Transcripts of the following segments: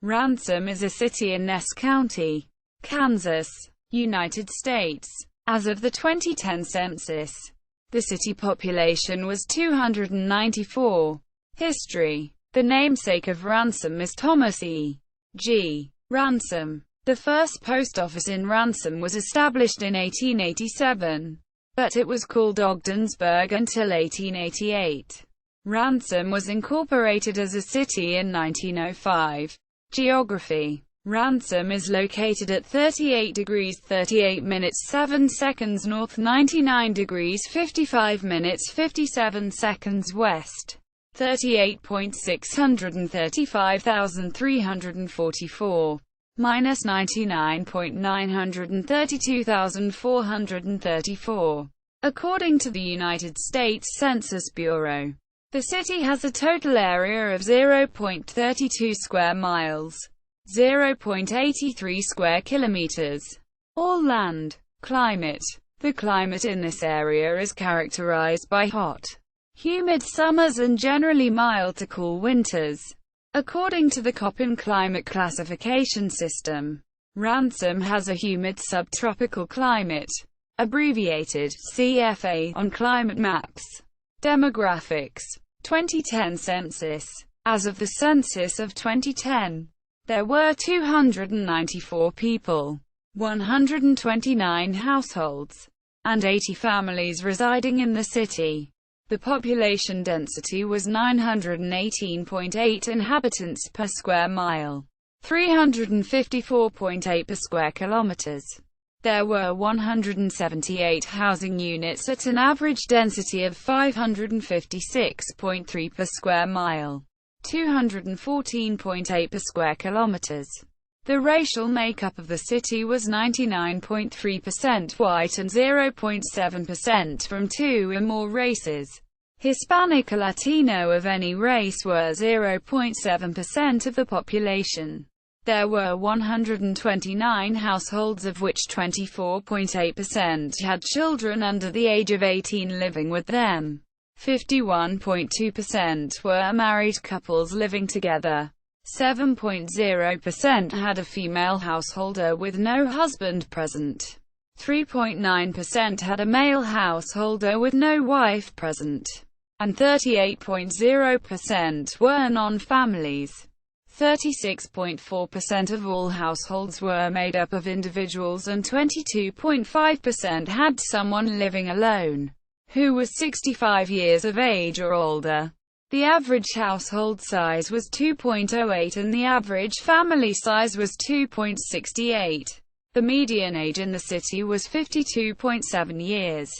Ransom is a city in Ness County, Kansas, United States. As of the 2010 census, the city population was 294. History. The namesake of Ransom is Thomas E. G. Ransom. The first post office in Ransom was established in 1887, but it was called Ogdensburg until 1888. Ransom was incorporated as a city in 1905. Geography. Ransom is located at 38 degrees 38 minutes 7 seconds north, 99 degrees 55 minutes 57 seconds west, 38.635,344, minus 99.932,434. According to the United States Census Bureau, the city has a total area of 0.32 square miles, 0.83 square kilometers. All land. Climate. The climate in this area is characterized by hot, humid summers and generally mild to cool winters. According to the Köppen climate classification system, Ransom has a humid subtropical climate, abbreviated CFA, on climate maps. Demographics. 2010 census. As of the census of 2010, there were 294 people, 129 households, and 80 families residing in the city. The population density was 918.8 inhabitants per square mile, 354.8 per square kilometers. There were 178 housing units at an average density of 556.3 per square mile, 214.8 per square kilometers. The racial makeup of the city was 99.3% white and 0.7% from two or more races. Hispanic or Latino of any race were 0.7% of the population. There were 129 households, of which 24.8% had children under the age of 18 living with them. 51.2% were married couples living together. 7.0% had a female householder with no husband present. 3.9% had a male householder with no wife present. And 38.0% were non-families. 36.4% of all households were made up of individuals and 22.5% had someone living alone, who was 65 years of age or older. The average household size was 2.08 and the average family size was 2.68. The median age in the city was 52.7 years.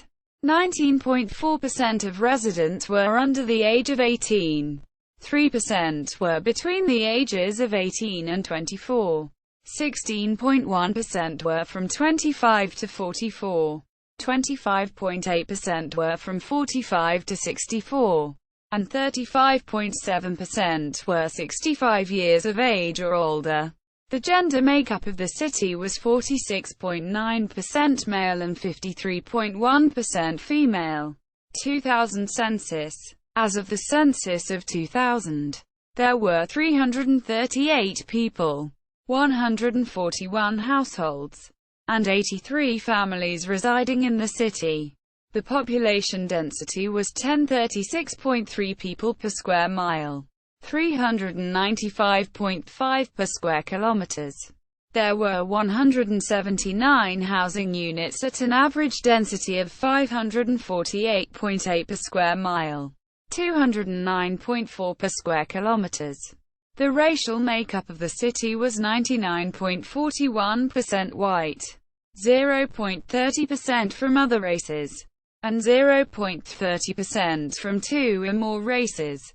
19.4% of residents were under the age of 18. 3% were between the ages of 18 and 24. 16.1% were from 25 to 44. 25.8% were from 45 to 64. And 35.7% were 65 years of age or older. The gender makeup of the city was 46.9% male and 53.1% female. 2000 census. As of the census of 2000, there were 338 people, 141 households, and 83 families residing in the city. The population density was 1036.3 people per square mile, 395.5 per square kilometers. There were 179 housing units at an average density of 548.8 per square mile, 209.4 per square kilometers. The racial makeup of the city was 99.41% white, 0.30% from other races, and 0.30% from two or more races.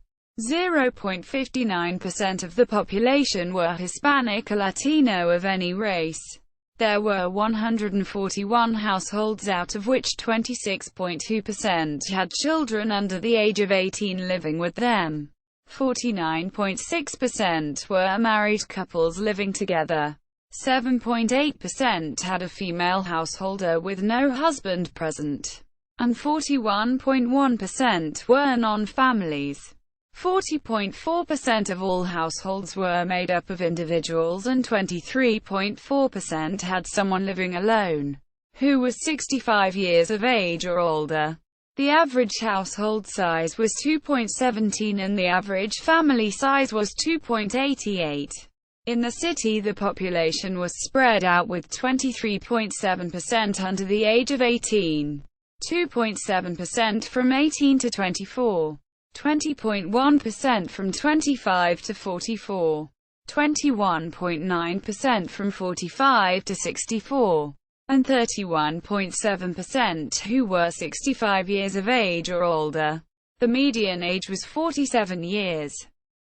0.59% of the population were Hispanic or Latino of any race. There were 141 households, out of which 26.2% had children under the age of 18 living with them. 49.6% were married couples living together. 7.8% had a female householder with no husband present. And 41.1% were non-families. 40.4% of all households were made up of individuals and 23.4% had someone living alone who was 65 years of age or older. The average household size was 2.17 and the average family size was 2.88. In the city, the population was spread out with 23.7% under the age of 18, 2.7% from 18 to 24, 20.1% from 25 to 44, 21.9% from 45 to 64, and 31.7% who were 65 years of age or older. The median age was 47 years.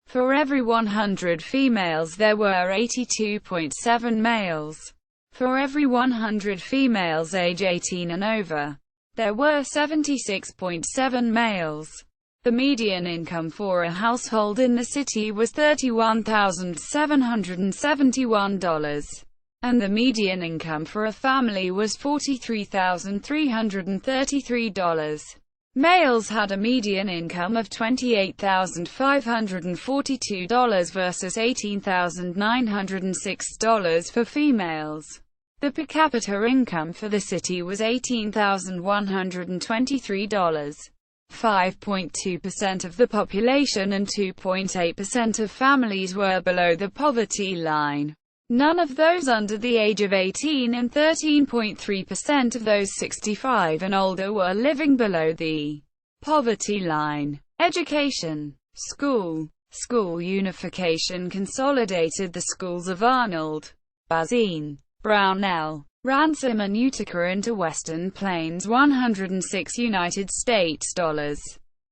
For every 100 females there were 82.7 males. For every 100 females age 18 and over, there were 76.7 males. The median income for a household in the city was $31,771, and the median income for a family was $43,333. Males had a median income of $28,542 versus $18,906 for females. The per capita income for the city was $18,123. 5.2% of the population and 2.8% of families were below the poverty line. None of those under the age of 18 and 13.3% of those 65 and older were living below the poverty line. Education. School unification consolidated the schools of Arnold, Bazine, Brownell, Ransom and Utica into Western Plains 106 United States dollars.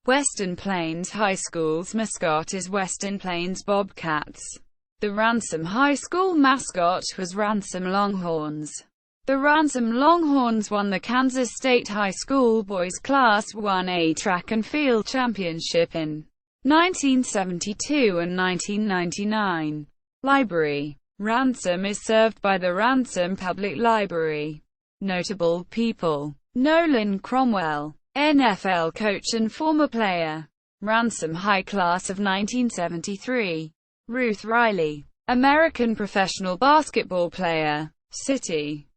Western Plains High School's mascot is Western Plains Bobcats. The Ransom High School mascot was Ransom Longhorns. The Ransom Longhorns won the Kansas State High School Boys Class 1A track and field championship in 1972 and 1999. Library. Ransom is served by the Ransom Public Library. Notable people: Nolan Cromwell, NFL coach and former player. Ransom High Class of 1973. Ruth Riley, American professional basketball player. City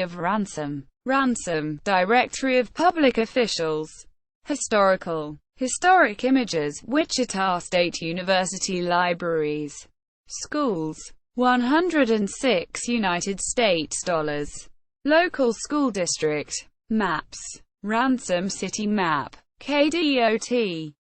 of Ransom. Ransom, Directory of Public Officials. Historic images, Wichita State University Libraries. Schools. 106 United States dollars. Local school district. Maps. Ransom City Map. KDOT.